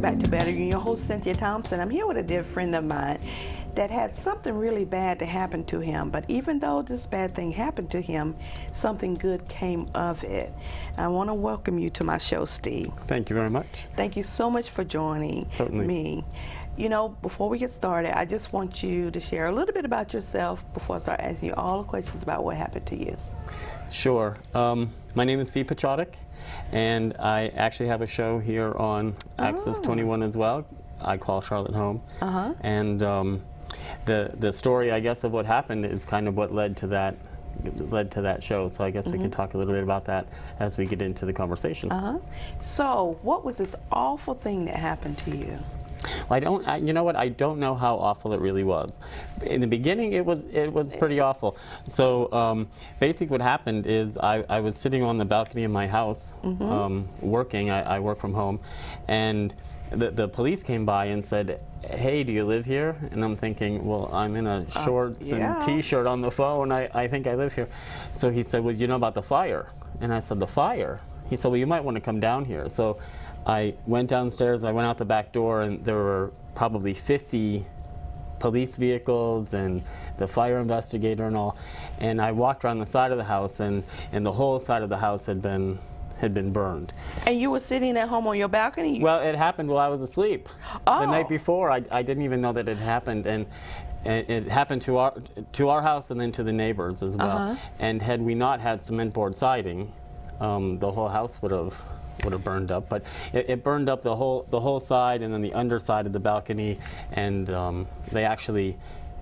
welcome back to Better You. Your host, Cynthia Thompson. I'm here with a dear friend of mine that had something really bad to happen to him. But even though this bad thing happened to him, something good came of it. I want to welcome you to my show, Steve. Thank you very much. Thank you so much for joining me. You know, before we get started, I just want you to share a little bit about yourself before I start asking you all the questions about what happened to you. Sure. My name is Potchatek, and I actually have a show here on Access 21 as well. I call Charlotte home. And the story, I guess, of what happened is kind of what led to that show. So I guess we can talk a little bit about that as we get into the conversation. So what was this awful thing that happened to you? Well, you know what? I don't know how awful it really was. In the beginning, it was pretty awful. So basically what happened is I was sitting on the balcony of my house working. I work from home. And the police came by and said, "Hey, do you live here?" And I'm thinking, well, I'm in a shorts and T-shirt on the phone. I think I live here. So he said, well, you know about the fire? And I said, the fire? He said, well, you might want to come down here. So I went downstairs, I went out the back door, and there were probably 50 police vehicles and the fire investigator and all. And I walked around the side of the house, and the whole side of the house had been burned. And you were sitting at home on your balcony? Well, it happened while I was asleep. The night before, I didn't even know that it happened. And it happened to our house and then to the neighbors as well. And had we not had cement board siding, the whole house would have burned up, but it burned up the whole side and then the underside of the balcony, and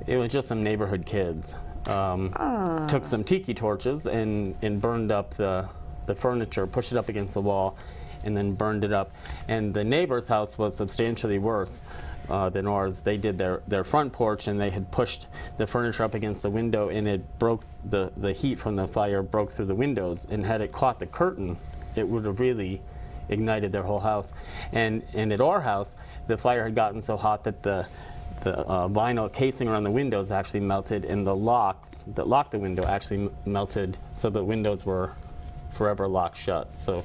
it was just some neighborhood kids took some tiki torches and burned up the furniture, pushed it up against the wall, and then burned it up. And the neighbor's house was substantially worse than ours. They did their front porch, and they had pushed the furniture up against the window, and it broke the heat from the fire broke through the windows, and had it caught the curtain, it would have really ignited their whole house. And at our house, the fire had gotten so hot that the vinyl casing around the windows actually melted, and the locks that locked the window actually melted, so the windows were forever locked shut. So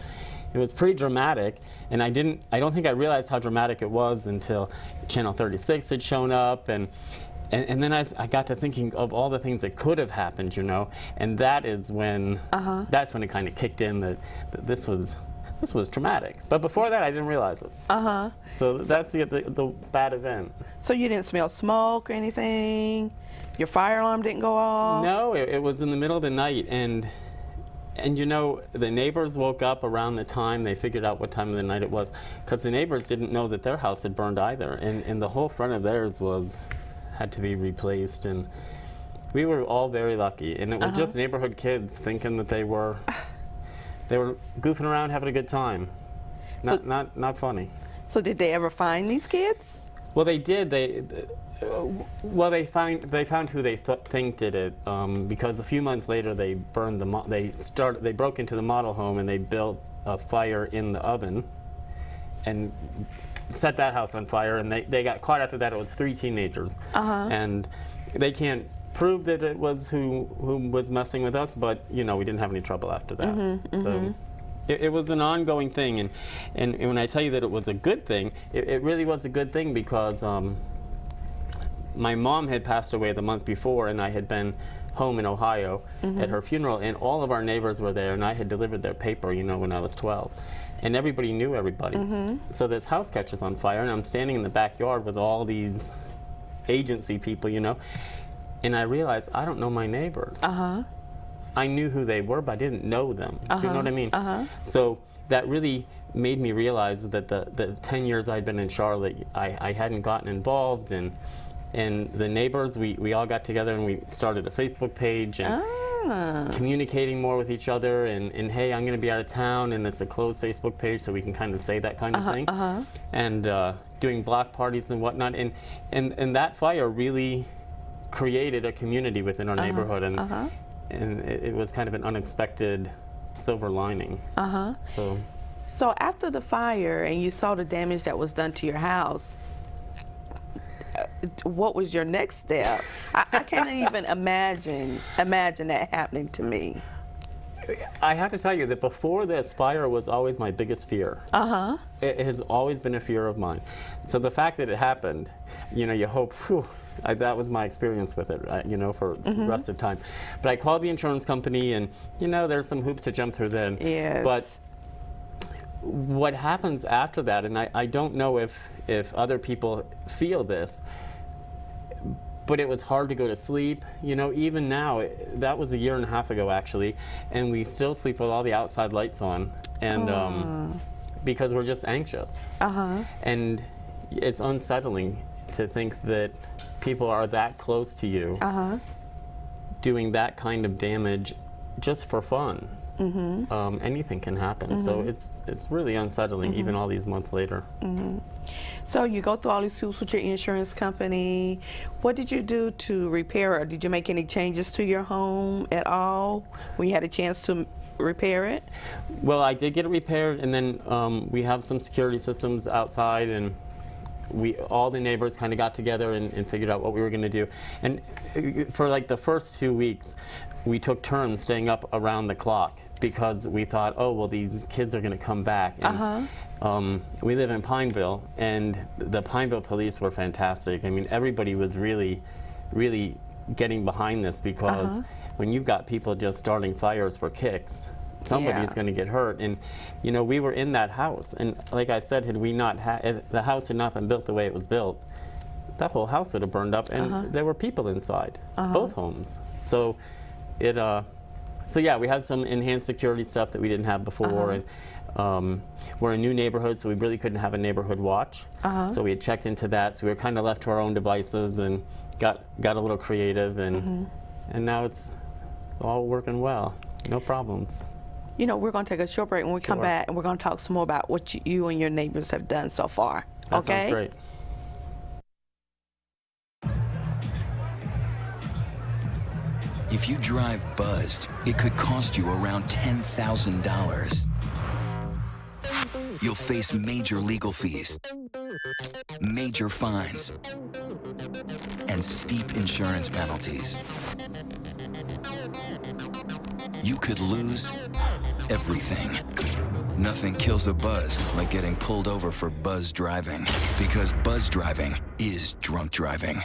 it was pretty dramatic, and I don't think I realized how dramatic it was until Channel 36 had shown up, and then I got to thinking of all the things that could have happened, you know, and that is when that's when it kind of kicked in that this was traumatic. But before that, I didn't realize it. So that's the bad event. So you didn't smell smoke or anything? Your fire alarm didn't go off? No, it was in the middle of the night, and you know, the neighbors woke up around the time they figured out what time of the night it was, because the neighbors didn't know that their house had burned either, and the whole front of theirs had to be replaced, and we were all very lucky, and it was just neighborhood kids thinking that they were goofing around, having a good time. Not funny. So did they ever find these kids? Well, they did. They found who they think did it, because a few months later they burned they broke into the model home, and they built a fire in the oven and set that house on fire, and they got caught after that. It was 3 teenagers, and they can't prove that it was who was messing with us, but you know, we didn't have any trouble after that. So it was an ongoing thing, and when I tell you that it was a good thing, it really was a good thing, because my mom had passed away the month before, and I had been home in Ohio at her funeral, and all of our neighbors were there, and I had delivered their paper, you know, when I was 12. And everybody knew everybody. So this house catches on fire, and I'm standing in the backyard with all these agency people, you know, and I realized I don't know my neighbors. I knew who they were, but I didn't know them. Do you know what I mean? So that really made me realize that the 10 years I'd been in Charlotte, I hadn't gotten involved, and the neighbors, we all got together and we started a Facebook page, and communicating more with each other, and hey, I'm going to be out of town, and it's a closed Facebook page, so we can kind of say that kind of thing, and doing block parties and whatnot, and that fire really created a community within our neighborhood, and it was kind of an unexpected silver lining. So after the fire and you saw the damage that was done to your house, what was your next step? I can't even imagine that happening to me. I have to tell you that before this, fire was always my biggest fear. it has always been a fear of mine. So the fact that it happened, you know, you hope, whew, that was my experience with it, you know, for the rest of time. But I called the insurance company, and, you know, there's some hoops to jump through then. Yes. But what happens after that, and I don't know if other people feel this, but it was hard to go to sleep. You know, even now, that was a year and a half ago actually, and we still sleep with all the outside lights on, and because we're just anxious. And it's unsettling to think that people are that close to you doing that kind of damage just for fun. Anything can happen. So it's really unsettling even all these months later. So you go through all these hoops with your insurance company. What did you do to repair it? Did you make any changes to your home at all when you had a chance to repair it? Well, I did get it repaired, and then we have some security systems outside, and all the neighbors kind of got together and figured out what we were going to do. And for like the first 2 weeks, we took turns staying up around the clock because we thought, oh, well, these kids are going to come back. And, we live in Pineville, and the Pineville police were fantastic. I mean, everybody was really, really getting behind this because when you've got people just starting fires for kicks, somebody's going to get hurt. And, you know, we were in that house. And like I said, if the house had not been built the way it was built, that whole house would have burned up, and there were people inside, both homes. So so yeah, we had some enhanced security stuff that we didn't have before, and we're a new neighborhood, so we really couldn't have a neighborhood watch. So we had checked into that, so we were kind of left to our own devices and got a little creative, and now it's all working well, no problems. You know, we're going to take a short break. When we come back, and we're going to talk some more about what you and your neighbors have done so far. That sounds great. If you drive buzzed, it could cost you around $10,000. You'll face major legal fees, major fines, and steep insurance penalties. You could lose everything. Nothing kills a buzz like getting pulled over for buzz driving, because buzz driving is drunk driving.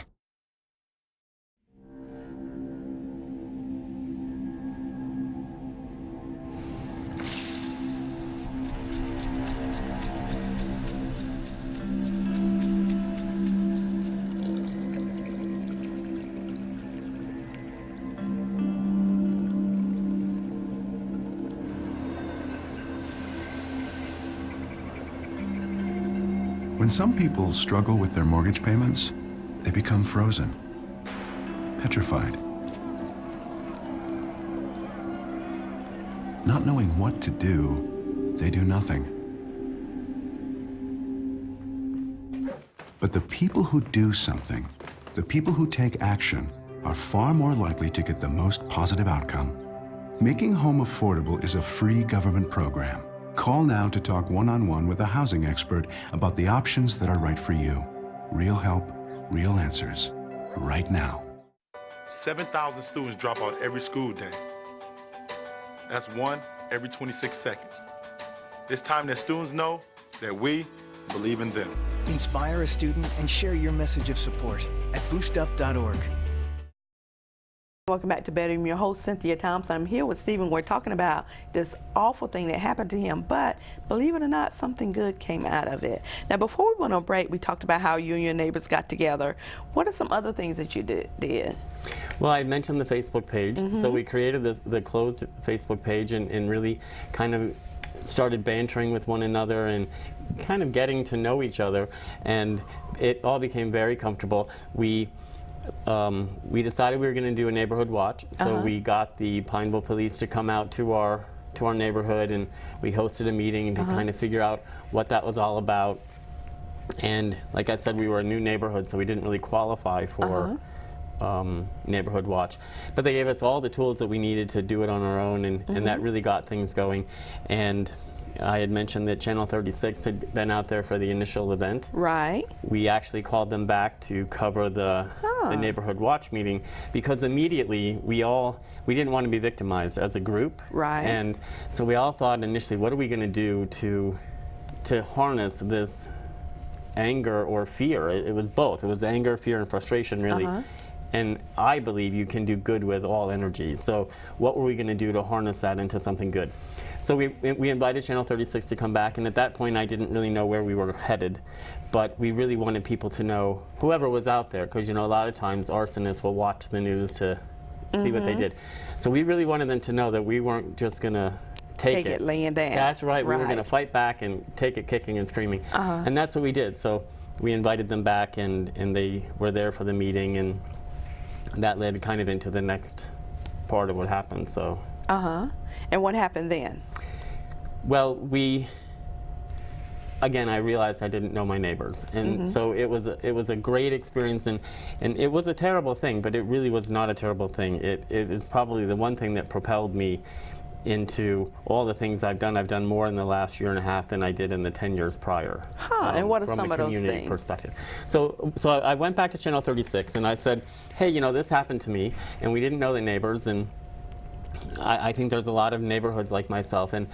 When some people struggle with their mortgage payments, they become frozen, petrified. Not knowing what to do, they do nothing. But the people who do something, the people who take action, are far more likely to get the most positive outcome. Making Home Affordable is a free government program. Call now to talk one-on-one with a housing expert about the options that are right for you. Real help, real answers, right now. 7,000 students drop out every school day. That's one every 26 seconds. It's time that students know that we believe in them. Inspire a student and share your message of support at boostup.org. Welcome back to Better. I'm your host, Cynthia Thompson. I'm here with Stephen. We're talking about this awful thing that happened to him, but believe it or not, something good came out of it. Now, before we went on break, we talked about how you and your neighbors got together. What are some other things that you did? Well, I mentioned the Facebook page. So we created the closed Facebook page and really kind of started bantering with one another and kind of getting to know each other, and it all became very comfortable. We decided we were going to do a neighborhood watch, so we got the Pineville police to come out to our neighborhood, and we hosted a meeting to kind of figure out what that was all about. And like I said, we were a new neighborhood, so we didn't really qualify for neighborhood watch. But they gave us all the tools that we needed to do it on our own, and that really got things going. And I had mentioned that Channel 36 had been out there for the initial event. Right. We actually called them back to cover the neighborhood watch meeting, because immediately we didn't want to be victimized as a group. Right. And so we all thought initially, what are we going to do to harness this anger or fear. It was both. It was anger, fear, and frustration, really. And I believe you can do good with all energy. So what were we going to do to harness that into something good? So we invited Channel 36 to come back, and at that point I didn't really know where we were headed, but we really wanted people to know, whoever was out there, because, you know, a lot of times arsonists will watch the news to see what they did. So we really wanted them to know that we weren't just going to take it laying down. That's right. We were going to fight back and take it kicking and screaming. And that's what we did. So we invited them back, and they were there for the meeting, and that led kind of into the next part of what happened. So. And what happened then? Well, again, I realized I didn't know my neighbors, and so it was a great experience, and it was a terrible thing, but it really was not a terrible thing. It is probably the one thing that propelled me into all the things I've done. I've done more in the last year and a half than I did in the 10 years prior. And what are some from a of those community things? perspective. So I went back to Channel 36 and I said, hey, you know, this happened to me, and we didn't know the neighbors, and I think there's a lot of neighborhoods like myself, and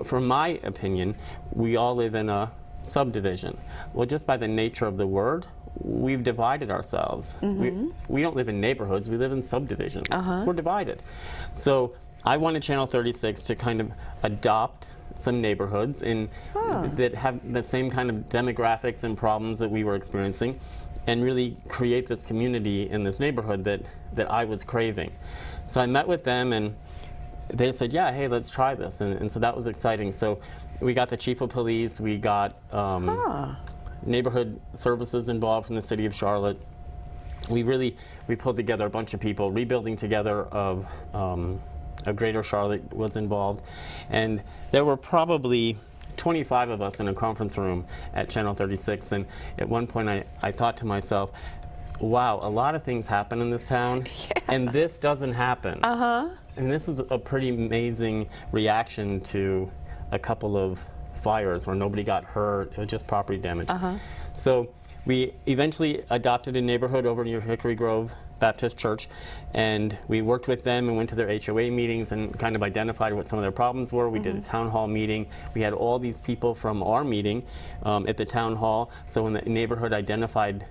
from my opinion, we all live in a subdivision. Well, just by the nature of the word, we've divided ourselves. We don't live in neighborhoods, we live in subdivisions. We're divided. So I wanted Channel 36 to kind of adopt some neighborhoods that have the same kind of demographics and problems that we were experiencing, and really create this community in this neighborhood that I was craving. So I met with them, and they said, yeah, hey, let's try this. And so that was exciting. So we got the chief of police, we got neighborhood services involved from the city of Charlotte. We pulled together a bunch of people. Rebuilding Together of Greater Charlotte was involved. And there were probably 25 of us in a conference room at Channel 36. And at one point I thought to myself, wow, a lot of things happen in this town, and this doesn't happen. And this is a pretty amazing reaction to a couple of fires where nobody got hurt. It was just property damage. So we eventually adopted a neighborhood over near Hickory Grove Baptist Church, and we worked with them and went to their HOA meetings and kind of identified what some of their problems were. We did a town hall meeting. We had all these people from our meeting at the town hall. So when the neighborhood identified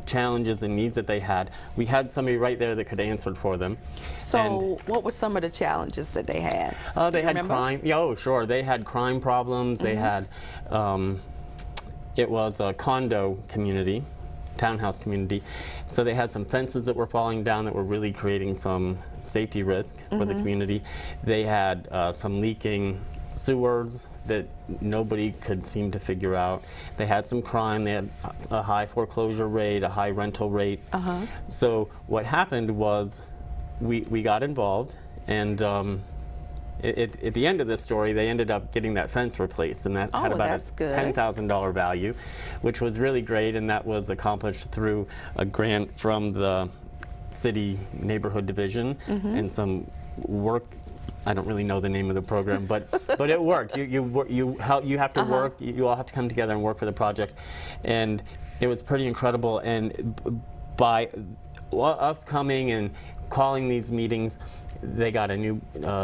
challenges and needs that they had, we had somebody right there that could answer for them. So what were some of the challenges that they had? They had crime. Yeah, oh, sure. They had crime problems. They had, it was a condo community, townhouse community. So they had some fences that were falling down that were really creating some safety risk for the community. They had some leaking sewers that nobody could seem to figure out. They had some crime. They had a high foreclosure rate, a high rental rate. So what happened was we got involved, and at the end of this story, they ended up getting that fence replaced, and that had about a $10,000 value, which was really great, and that was accomplished through a grant from the city neighborhood division and some work. I don't really know the name of the program, but it worked. You have to work. You all have to come together and work for the project, and it was pretty incredible. And by us coming and calling these meetings, they got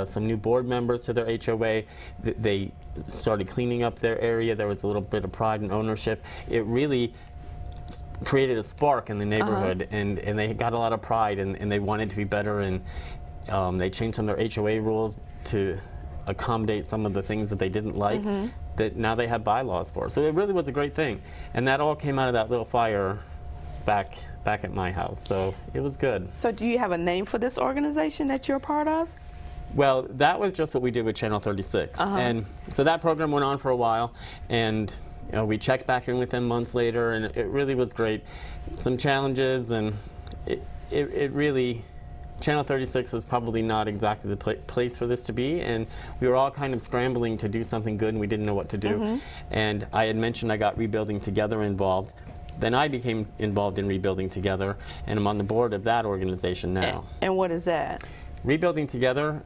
some new board members to their HOA. They started cleaning up their area. There was a little bit of pride and ownership. It really created a spark in the neighborhood, and they got a lot of pride, and they wanted to be better. And they changed some of their HOA rules to accommodate some of the things that they didn't like that now they have bylaws for. So it really was a great thing. And that all came out of that little fire back at my house. So it was good. So do you have a name for this organization that you're a part of? Well, that was just what we did with Channel 36. And so that program went on for a while, and we checked back in with them months later, and it really was great. Some challenges, and it really, Channel 36 was probably not exactly the place for this to be, and we were all kind of scrambling to do something good, and we didn't know what to do. And I had mentioned I got Rebuilding Together involved. Then I became involved in Rebuilding Together, and I'm on the board of that organization now. And what is that? Rebuilding Together,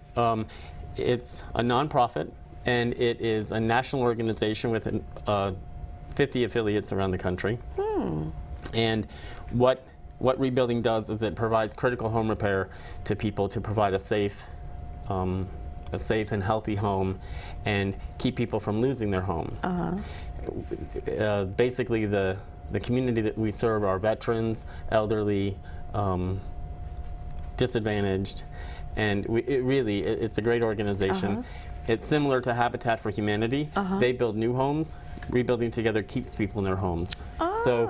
it's a nonprofit, and it is a national organization with 50 affiliates around the country. And what Rebuilding does is it provides critical home repair to people to provide a safe and healthy home and keep people from losing their home. basically the community that we serve are veterans, elderly, disadvantaged, and it's a great organization. It's similar to Habitat for Humanity. They build new homes. Rebuilding Together keeps people in their homes. So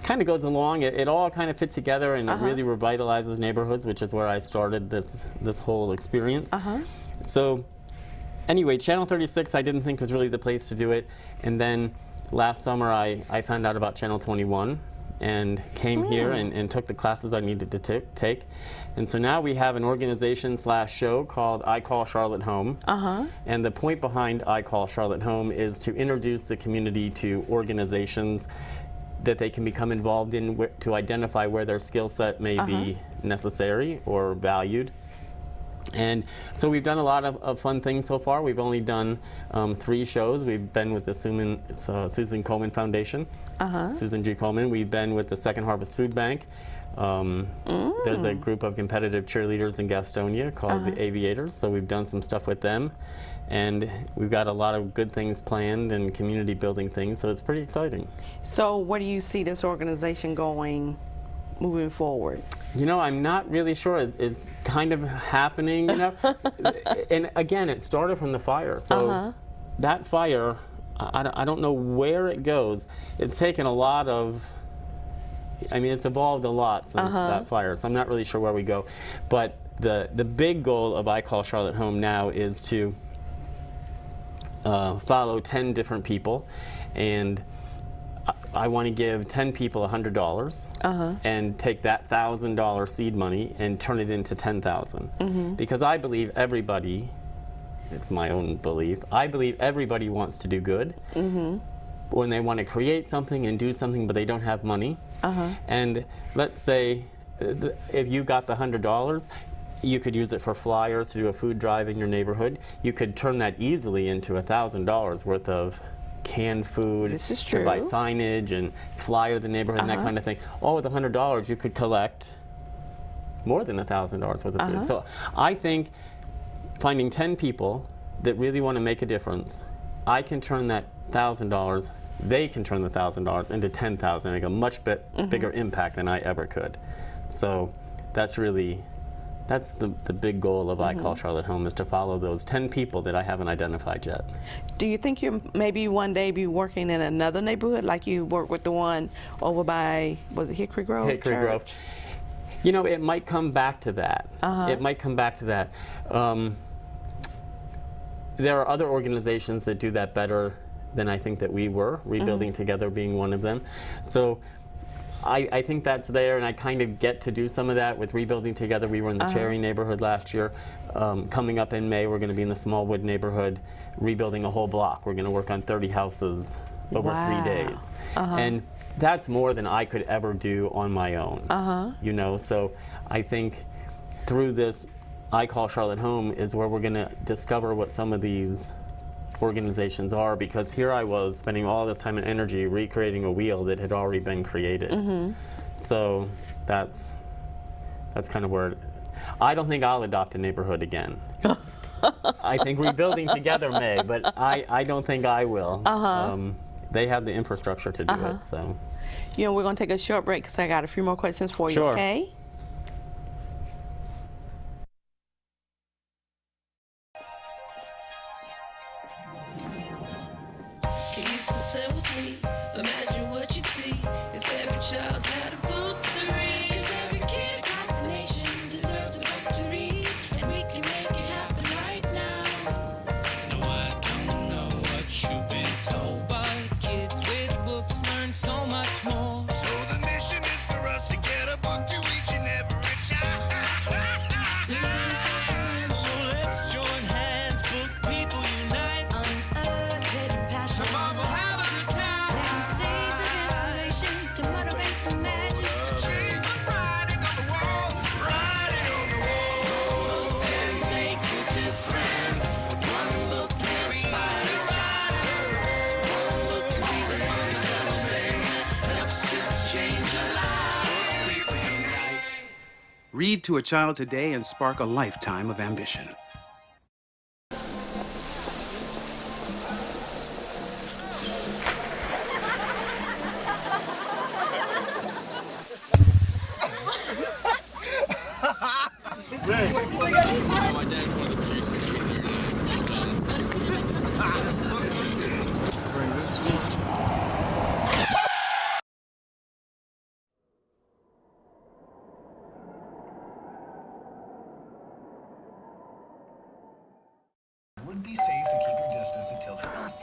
kind of goes along. It all kind of fits together, and it really revitalizes neighborhoods, which is where I started this whole experience. So anyway, Channel 36 I didn't think was really the place to do it. And then last summer I found out about Channel 21 and came here and took the classes I needed to take. And so now we have an organization/show called I Call Charlotte Home. And the point behind I Call Charlotte Home is to introduce the community to organizations that they can become involved in to identify where their skill set may be necessary or valued. And so we've done a lot of fun things so far. We've only done 3 shows. We've been with the Susan Komen Foundation, Susan G. Komen. We've been with the Second Harvest Food Bank. There's a group of competitive cheerleaders in Gastonia called the Aviators, so we've done some stuff with them. And we've got a lot of good things planned and community building things, so it's pretty exciting. So where do you see this organization going moving forward? You know, I'm not really sure. It's kind of happening, you know. And again, it started from the fire. So that fire, I don't know where it goes. It's taken a lot of, I mean, it's evolved a lot since that fire, so I'm not really sure where we go. But the big goal of I Call Charlotte Home now is to follow 10 different people, and I want to give 10 people $100 and take that $1,000 seed money and turn it into $10,000. Because I believe everybody, it's my own belief, I believe everybody wants to do good when they want to create something and do something but they don't have money. And let's say if you got the $100, you could use it for flyers to do a food drive in your neighborhood. You could turn that easily into $1,000 worth of canned food, this is to true, buy signage and flyer the neighborhood and that kind of thing. All with $100, you could collect more than $1,000 worth of food. So I think finding 10 people that really want to make a difference, I can turn that $1,000, they can turn the $1,000 into $10,000 and make a much bigger impact than I ever could. So that's really, that's the big goal of I Call Charlotte Home, is to follow those 10 people that I haven't identified yet. Do you think you'll maybe one day be working in another neighborhood like you worked with the one over by, was it Hickory Grove? Hickory Grove. You know, it might come back to that. It might come back to that. There are other organizations that do that better than I think that we were, Rebuilding Together being one of them. So I think that's there, and I kind of get to do some of that with Rebuilding Together. We were in the Cherry neighborhood last year. Coming up in May, we're going to be in the Smallwood neighborhood, rebuilding a whole block. We're going to work on 30 houses over 3 days. And that's more than I could ever do on my own. You know, so I think through this I Call Charlotte Home is where we're going to discover what some of these organizations are, because here I was spending all this time and energy recreating a wheel that had already been created. So that's kind of where I don't think I'll adopt a neighborhood again. I think Rebuilding Together may, but I don't think I will. They have the infrastructure to do it. So, you know, we're going to take a short break because I got a few more questions for you. Sure. Okay. Imagine what you'd see if every child had a book to read. 'Cause every kid across the nation deserves a book to read, and we can make it happen right now. No, I don't know what you've been told, but kids with books learn so much more. So the mission is for us to get a book to each and every child. So let's join hands, book people unite, unearth hidden passion. Come on, have a good time. Seeds of inspiration to motivate some magic. To change the writing on the wall, writing on the wall, and make a difference. One book can inspire a child. One book can be the milestone that helps to change a life. Read to a child today and spark a lifetime of ambition.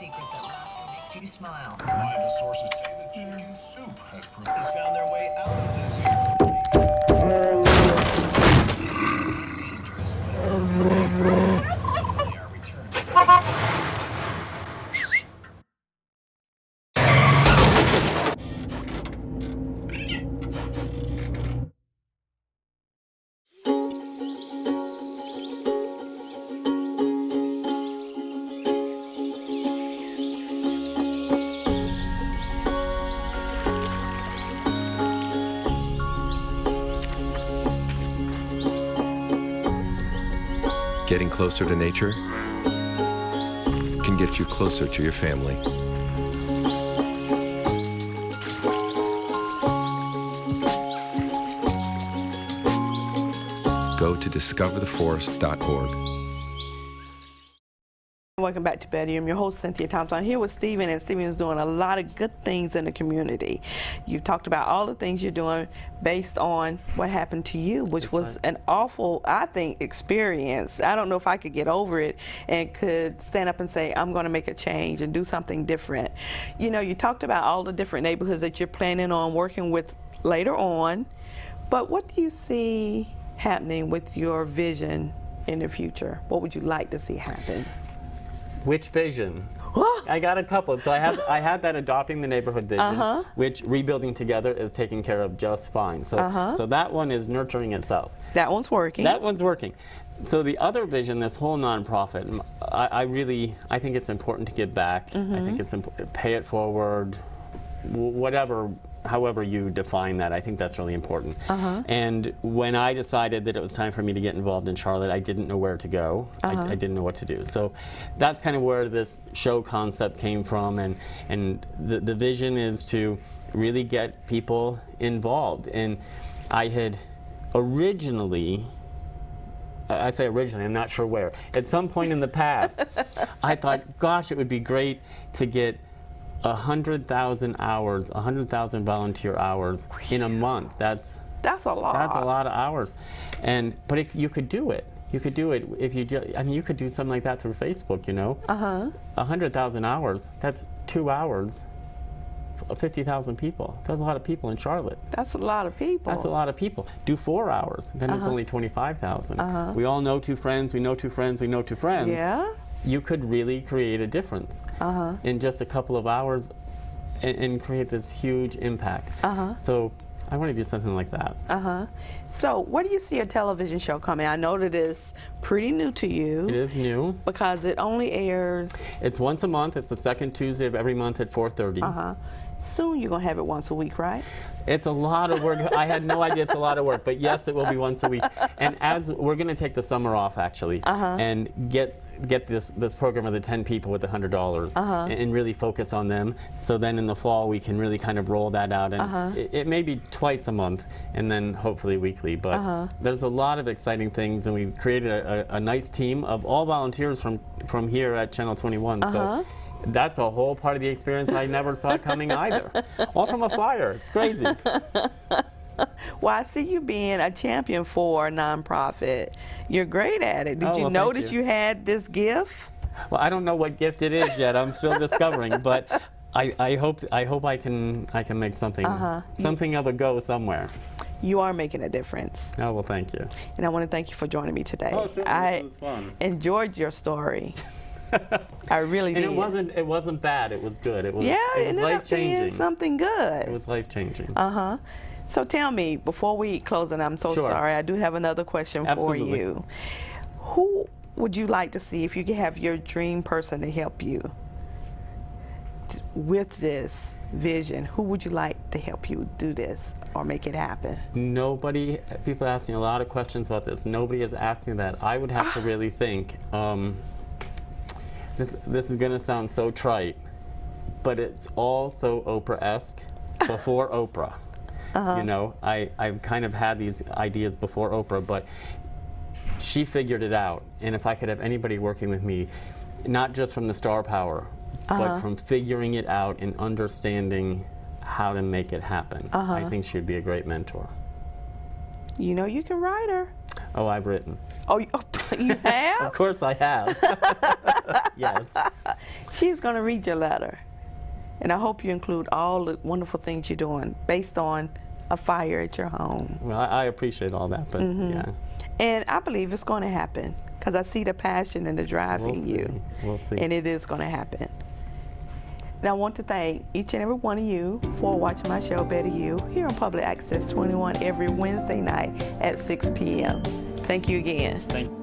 secret that laughter makes you smile. Reliable sources say that chicken soup has found their way out of this dangerous, but they are returned. Getting closer to nature can get you closer to your family. Go to discovertheforest.org. Welcome back to Better You. I'm your host, Cynthia Thompson. I'm here with Stephen, and Stephen is doing a lot of good things in the community. You've talked about all the things you're doing based on what happened to you, which was an awful, I think, experience. I don't know if I could get over it and could stand up and say, I'm going to make a change and do something different. You know, you talked about all the different neighborhoods that you're planning on working with later on, but what do you see happening with your vision in the future? What would you like to see happen? Which vision? I got a couple. So I had that adopting the neighborhood vision, which rebuilding together is taking care of just fine. So so that one is nurturing itself. That one's working. That one's working. So the other vision, this whole nonprofit, I think it's important to give back. I think it's pay it forward, whatever. However you define that, I think that's really important. And when I decided that it was time for me to get involved in Charlotte, I didn't know where to go. I didn't know what to do. So that's kind of where this show concept came from. And the vision is to really get people involved. And I had originally, I say originally, I'm not sure where, at some point in the past, I thought, gosh, it would be great to get 100,000 hours, 100,000 volunteer hours in a month. That's a lot. That's a lot of hours, but you could do it. You could do it if you. You could do something like that through Facebook. You know. 100,000 hours. That's 2 hours. 50,000 people. That's a lot of people in Charlotte. That's a lot of people. That's a lot of people. Do 4 hours, then it's only 25,000. We all know two friends. We know two friends. We know two friends. Yeah. You could really create a difference in just a couple of hours and create this huge impact. So I want to do something like that. So where do you see a television show coming? I know that it's pretty new to you. It is new. Because it only airs... It's once a month. It's the second Tuesday of every month at 4:30. Soon you're going to have it once a week, right? It's a lot of work. I had no idea it's a lot of work, but yes, it will be once a week. And as we're going to take the summer off, actually, and get this program of the 10 people with $100 and really focus on them. So then in the fall we can really kind of roll that out, and it may be twice a month and then hopefully weekly. But there's a lot of exciting things, and we've created a nice team of all volunteers from here at Channel 21. So that's a whole part of the experience I never saw coming either. All from a flyer. It's crazy. Well, I see you being a champion for a nonprofit. You're great at it. Did you know that you had this gift? Well, I don't know what gift it is yet. I'm still discovering, but I hope I can make something something of a go somewhere. You are making a difference. Oh, well, thank you. And I want to thank you for joining me today. Oh, it was fun. Enjoyed your story. I really did. And it wasn't bad. It was good. It was life-changing. Something good. It was life-changing. So tell me, before we close, and I'm so sorry, I do have another question for you. Who would you like to see, if you could have your dream person to help you with this vision, who would you like to help you do this or make it happen? Nobody. People ask me a lot of questions about this. Nobody has asked me that. I would have to really think. This is going to sound so trite, but it's all so Oprah-esque before Oprah. You know, I've kind of had these ideas before Oprah, but she figured it out. And if I could have anybody working with me, not just from the star power, but from figuring it out and understanding how to make it happen, I think she'd be a great mentor. You know you can write her. Oh, I've written. Oh, You have? Of course I have. Yes. She's going to read your letter. And I hope you include all the wonderful things you're doing based on a fire at your home. Well, I appreciate all that, but yeah. And I believe it's going to happen because I see the passion and the drive in you. We'll see. And it is going to happen. And I want to thank each and every one of you for watching my show, Better You, here on Public Access 21 every Wednesday night at 6 p.m. Thank you again. Thank you.